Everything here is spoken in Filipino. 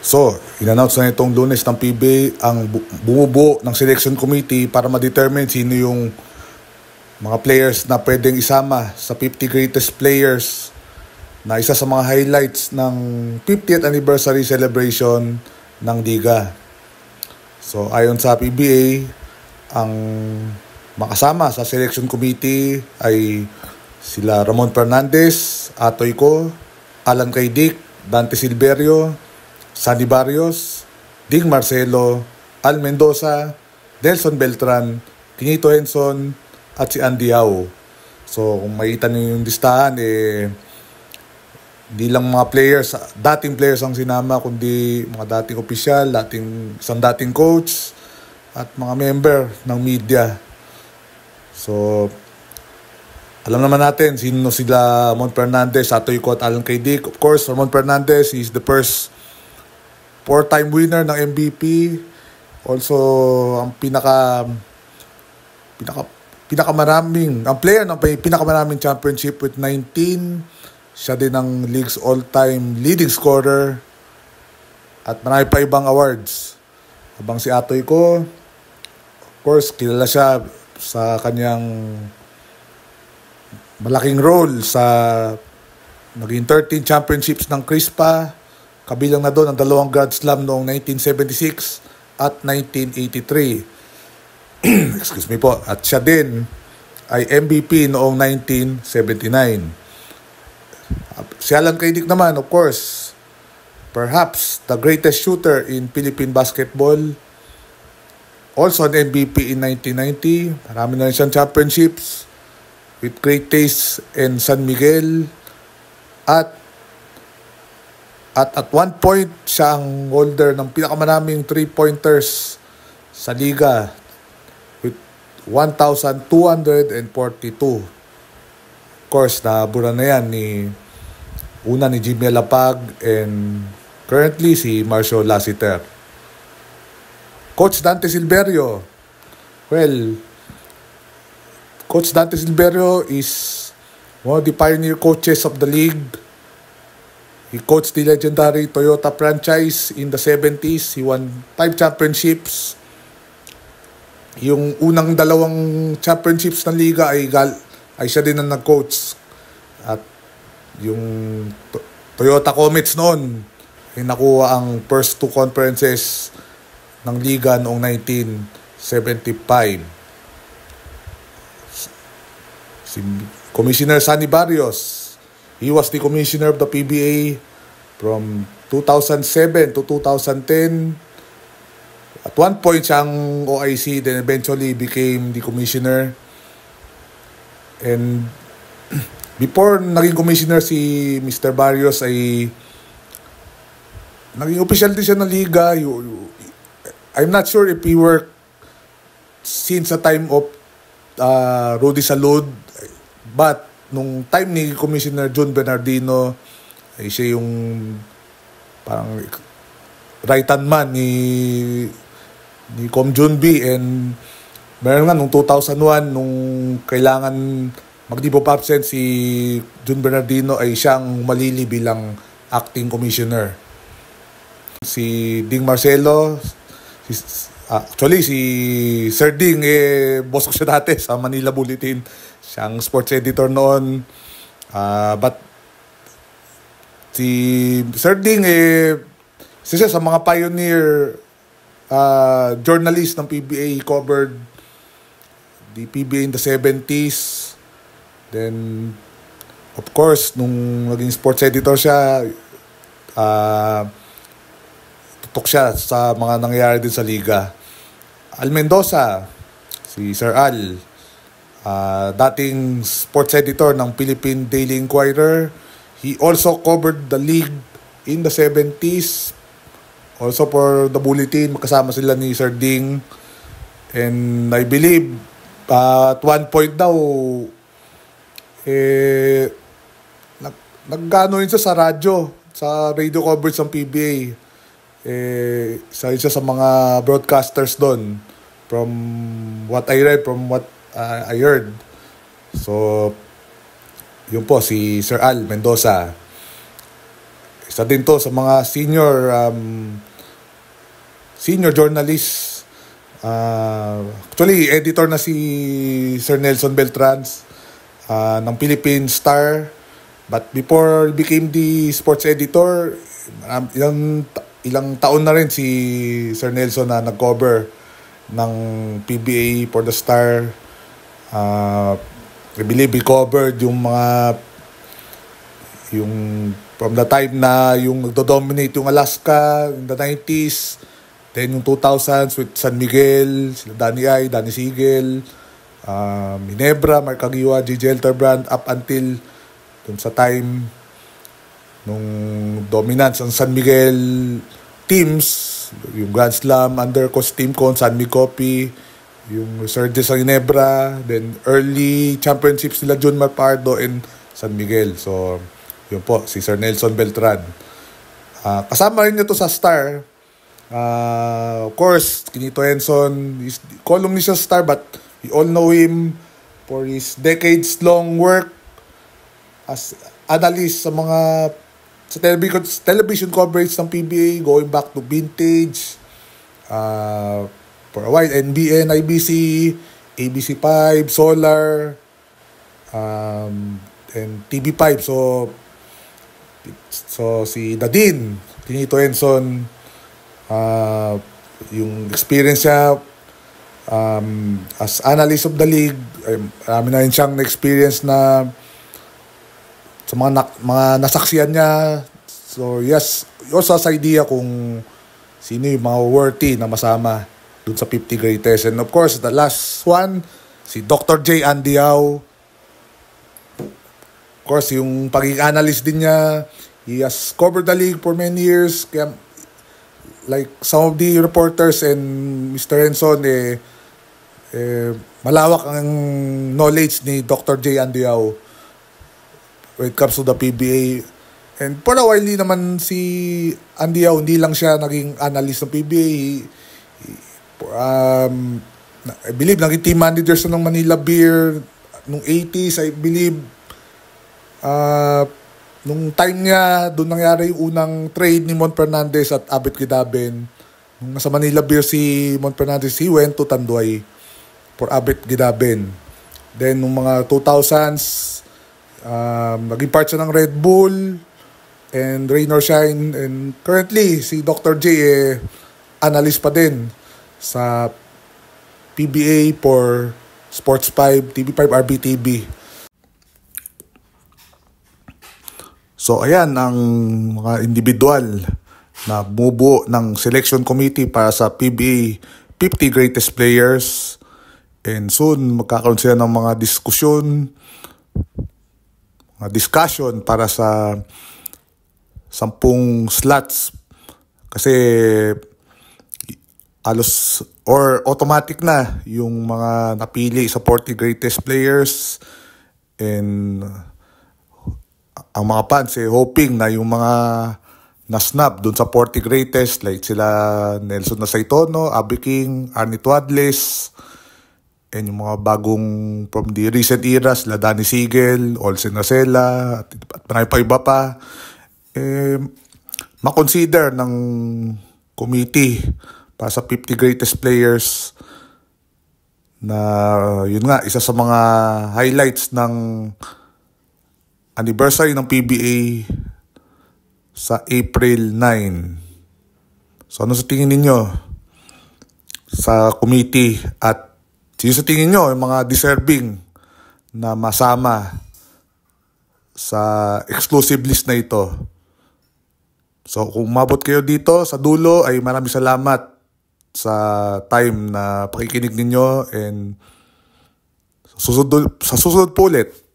So, in-announce na itong Lunes ng PBA ang bumubuo ng selection committee para ma-determine sino yung mga players na pwedeng isama sa 50 greatest players na isa sa mga highlights ng 50th anniversary celebration ng Liga. So, ayon sa PBA, ang makasama sa selection committee ay sila Ramon Fernandez, Atoy Ko, Alan Caydic, Dante Silverio, Sandy Barrios, Ding Marcelo, Al Mendoza, Delson Beltran, Quinito Henson, at si Andy Yao. So kung makita niyo yung listahan, hindi lang mga players, dating players ang sinama, kundi mga dating opisyal, isang dating coach, at mga member ng media. So alam naman natin sino sila Ramon Fernandez, Atoy Ko, at Alan Caydic. Of course, Ramon Fernandez is the first 4-time winner ng MVP. Also, ang pinakamaraming, ang player ng pinakamaraming championship with 19. Siya din ang league's all-time leading scorer. At marami pa ibang awards. Habang si Atoy Ko, of course, kilala siya sa kanyang malaking role sa naging 13 championships ng Crispa. Kabilang na doon ang 2 Grand Slam noong 1976 at 1983. Excuse me po. At siya din ay MVP noong 1979. Si Alan Caydic naman, of course, perhaps the greatest shooter in Philippine basketball. Also an MVP in 1990. Marami na rin siyang championships with Great Taste and San Miguel. At one point, siya ang holder ng pinakamaraming 3-pointers sa liga with 1,242. Of course, nabura na yan ni Jimmy Alapag and currently si Marcio Lassiter. Coach Dante Silverio. Well, Coach Dante Silverio is one of the pioneer coaches of the league. He coached the legendary Toyota franchise in the 70s. He won 5 championships. Yung unang 2 championships ng liga ay siya din ang nag-coach. At yung Toyota Comets noon ay nakuha ang first 2 conferences ng liga noong 1975. Si Commissioner Sandy Barrios, he was the commissioner of the PBA from 2007 to 2010. At one point, siyang OIC, then eventually became the commissioner. And before naging commissioner si Mr. Barrios ay naging official din siya ng liga. I'm not sure if he worked since the time of Rudy Salud, but nung time ni Commissioner June Bernardino, ay siya yung parang right-hand man ni Com Jun B. And meron nga nung 2001, nung kailangan mag-leave of absence si June Bernardino, ay siyang malili bilang acting commissioner. Si Ding Marcelo, actually si Sir Ding, boss ko siya dati sa Manila Bulletin. Siyang sports editor noon. But si Sir Ding, siya sa mga pioneer journalist ng PBA. He covered the PBA in the 70s. Then, of course, nung naging sports editor siya, tutok siya sa mga nangyayari din sa liga. Al Mendoza, si Sir Al, dating sports editor ng Philippine Daily Inquirer. He also covered the league in the 70s. Also for the Bulletin, magkasama sila ni Sir Ding. And I believe, at one point daw, nag-ano yun siya sa radyo, sa radio coverage ng PBA. Isa sa mga broadcasters doon. From what I read, from what I heard. So, yun po, si Sir Al Mendoza. Isa din to sa mga senior journalists. Actually, editor na si Sir Nelson Beltrans ng Philippine Star. But before he became the sports editor, ilang taon na rin si Sir Nelson na nag-cover ng PBA for the Star. I believe he covered yung from the time na yung nagdo-dominate yung Alaska in the 90s, then yung 2000s with San Miguel, sila Danny Sigel, Ginebra, Mark Aguiwa, Gigi Elterbrand, up until dun sa time nung dominance ng San Miguel teams, yung Grand Slam under coach Team Con, San Miguel Copy, yung resurgence sa Ginebra, then early championships nila Jun Marpardo and San Miguel. So yun po, si Sir Nelson Beltran. Kasama rin niya to sa Star. Of course, Quinito Henson, he's columnist sa Star, but we all know him for his decades-long work as analyst sa television coverage ng PBA, going back to vintage, for a while, NBN, IBC, ABC5, Solar, and TV5. So si Nadine, Quinito Henson, yung experience niya as analyst of the league, marami na rin siyang na-experience na sa mga nasaksiyan niya. So yes, you also has idea kung sino yung mga worthy na masama dun sa 50 greatest. And of course, the last one, si Dr. J. Andiao. Of course, yung pagiging analyst din niya, he has covered the league for many years. Kaya, like some of the reporters and Mr. Henson, malawak ang knowledge ni Dr. J. Andiao when it comes to the PBA. And for a while, naman si Andiao, hindi lang siya naging analyst ng PBA. I believe, naging team manager siya ng Manila Beer nung 80s, I believe. Nung time niya, doon nangyari yung unang trade ni Mon Fernandez at Abet Gidaben. Nung nasa Manila Beer si Mon Fernandez, he went to Tanduay for Abet Gidaben. Then, nung mga 2000s, naging part siya ng Red Bull and Rain or Shine. And currently, si Dr. J, analyst pa din sa PBA for Sports 5, TV5, RBTV. So ayan ang mga individual na bumubuo ng selection committee para sa PBA 50 greatest players. And soon magkakaroon sila ng mga discussion para sa 10 slots. Kasi alos or automatic na yung mga napili sa 40 greatest players. And ang mga fans hoping na yung mga na-snap dun sa 40 greatest, like sila Nelson Nasaitono, Abby King, Arnie Tuadles, and yung mga bagong from the recent era, sila Danny Sigel, Olsen Nacela, at marami pa iba pa, makonsider ng committee para sa 50 greatest players na yun nga, isa sa mga highlights ng anniversary ng PBA sa April 9. So ano sa tingin ninyo sa committee, at sino sa tingin nyo yung mga deserving na masama sa exclusive list na ito? So kung umabot kayo dito sa dulo, ay maraming salamat sa time na pakikinig ninyo, and sa susunod po ulit